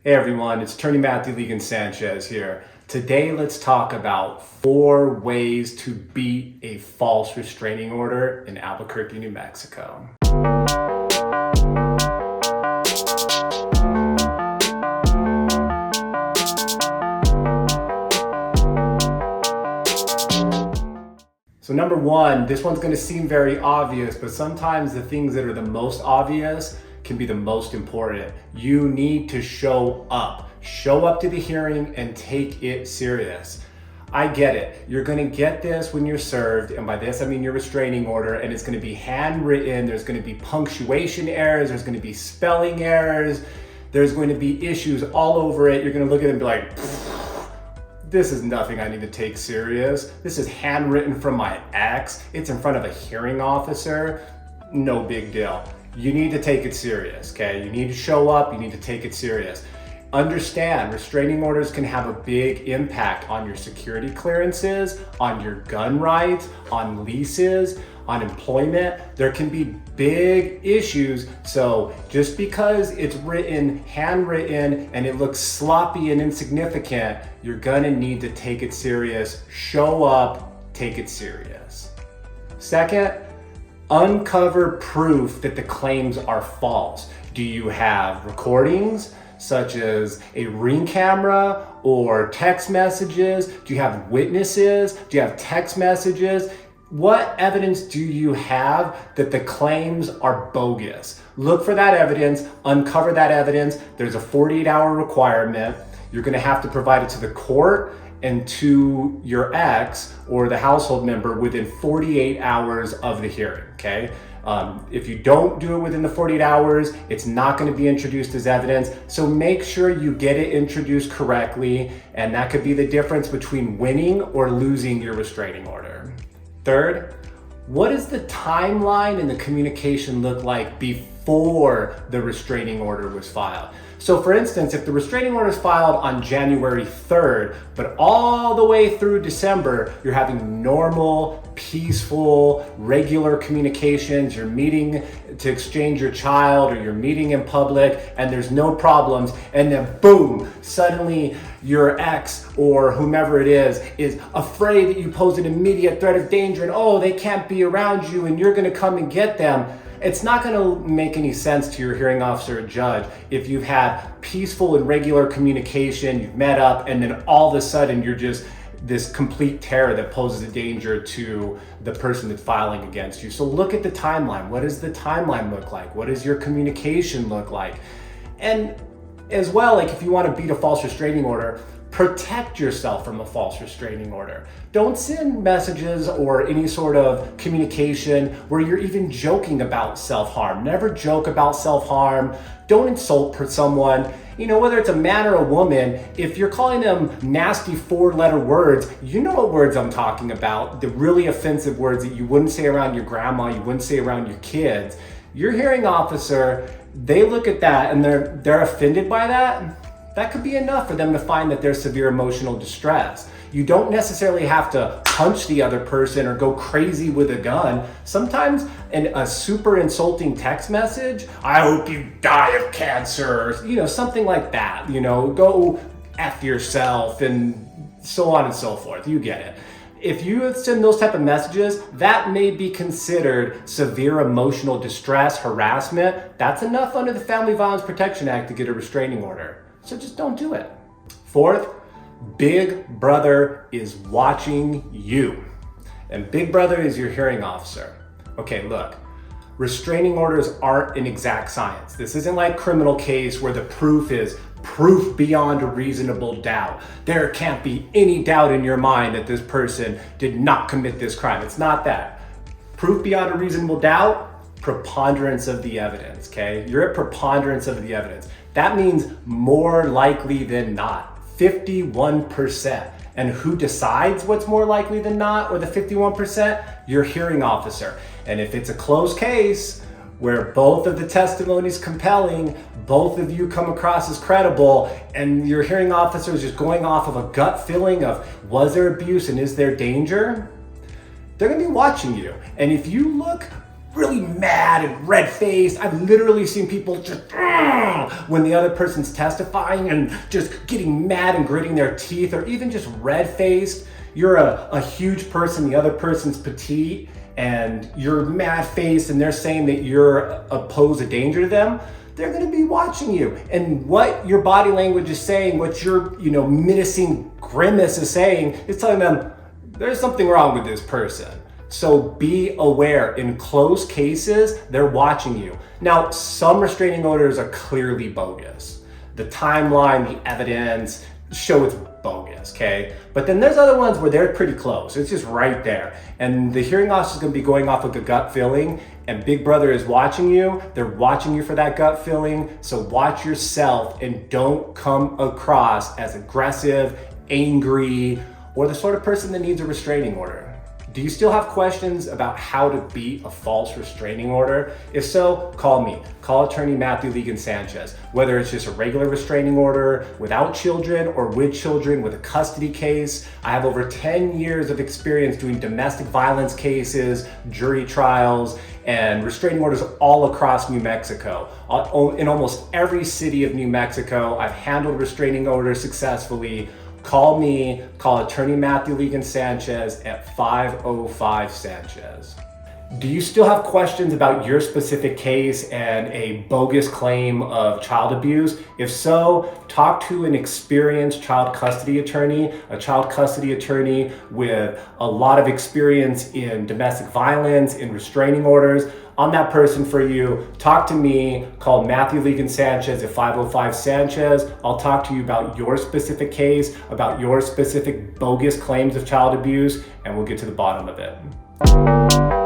Hey everyone, it's Attorney Matthew Legan Sanchez here. Today let's talk about 4 ways to beat a false restraining order in Albuquerque, New Mexico. So number 1, this one's going to seem very obvious, but sometimes the things that are the most obvious can be the most important. You need to show up. Show up to the hearing and take it serious. I get it. You're going to get this when you're served, and by this I mean your restraining order, and it's going to be handwritten. There's going to be punctuation errors. There's going to be spelling errors. There's going to be issues all over it. You're going to look at it and be like, this is nothing I need to take serious. This is handwritten from my ex. It's in front of a hearing officer. No big deal. You need to take it serious, okay? You need to show up, you need to take it serious. Understand, restraining orders can have a big impact on your security clearances, on your gun rights, on leases, on employment. There can be big issues. So just because it's written, handwritten, and it looks sloppy and insignificant, you're gonna need to take it serious. Show up, take it serious. Second, uncover proof that the claims are false. Do you have recordings, such as a Ring camera or text messages? Do you have witnesses? Do you have text messages? What evidence do you have that the claims are bogus? Look for that evidence, uncover that evidence. There's a 48-hour requirement. You're gonna have to provide it to the court and to your ex or the household member within 48 hours of the hearing, okay? If you don't do it within the 48 hours, it's not going to be introduced as evidence. So make sure you get it introduced correctly, and that could be the difference between winning or losing your restraining order. Third, what does the timeline and the communication look like before the restraining order was filed? So for instance, if the restraining order is filed on January 3rd, but all the way through December, you're having normal, peaceful, regular communications, you're meeting to exchange your child, or you're meeting in public and there's no problems, and then boom, suddenly your ex or whomever it is afraid that you pose an immediate threat of danger and oh, they can't be around you and you're gonna come and get them. It's not going to make any sense to your hearing officer or judge if you've had peaceful and regular communication, you've met up, and then all of a sudden you're just this complete terror that poses a danger to the person that's filing against you. So look at the timeline. What does the timeline look like? What does your communication look like? And as well, like if you want to beat a false restraining order, protect yourself from a false restraining order. Don't send messages or any sort of communication where you're even joking about self-harm. Never joke about self-harm. Don't insult someone. You know, whether it's a man or a woman, if you're calling them nasty 4-letter words, you know what words I'm talking about. The really offensive words that you wouldn't say around your grandma, you wouldn't say around your kids. Your hearing officer, they look at that and they're offended by that. That could be enough for them to find that there's severe emotional distress. You don't necessarily have to punch the other person or go crazy with a gun. Sometimes a super insulting text message, I hope you die of cancer, something like that, go F yourself and so on and so forth. You get it. If you send those type of messages, that may be considered severe emotional distress, harassment. That's enough under the Family Violence Protection Act to get a restraining order. So just don't do it. Fourth, Big Brother is watching you. And Big Brother is your hearing officer. Okay, look, restraining orders aren't an exact science. This isn't like criminal case where the proof is proof beyond a reasonable doubt. There can't be any doubt in your mind that this person did not commit this crime. It's not that. Proof beyond a reasonable doubt, preponderance of the evidence, okay? You're at preponderance of the evidence. That means more likely than not, 51%. And who decides what's more likely than not, or the 51%? Your hearing officer. And if it's a closed case where both of the testimony is compelling, both of you come across as credible, and your hearing officer is just going off of a gut feeling of was there abuse and is there danger, they're gonna be watching you. And if you look really mad and red-faced. I've literally seen people just when the other person's testifying and just getting mad and gritting their teeth, or even just red-faced. You're a huge person, the other person's petite, and you're mad-faced and they're saying that you're a pose a danger to them. They're gonna be watching you. And what your body language is saying, what your menacing grimace is saying, is telling them there's something wrong with this person. So be aware. In close cases, they're watching you. Now, some restraining orders are clearly bogus. The timeline, the evidence show it's bogus, okay? But then there's other ones where they're pretty close. It's just right there. And the hearing officer is gonna be going off with a gut feeling, and Big Brother is watching you. They're watching you for that gut feeling. So watch yourself and don't come across as aggressive, angry, or the sort of person that needs a restraining order. Do you still have questions about how to beat a false restraining order? If so, call me. Call attorney Matthew Legan Sanchez. Whether it's just a regular restraining order without children or with children with a custody case, I have over 10 years of experience doing domestic violence cases, jury trials, and restraining orders all across New Mexico. In almost every city of New Mexico, I've handled restraining orders successfully. Call me, call attorney Matthew Legan Sanchez at 505 Sanchez. Do you still have questions about your specific case and a bogus claim of child abuse? If so, talk to an experienced child custody attorney, a child custody attorney with a lot of experience in domestic violence, in restraining orders. I'm that person for you. Talk to me, call Matthew Legan Sanchez at 505 Sanchez. I'll talk to you about your specific case, about your specific bogus claims of child abuse, and we'll get to the bottom of it.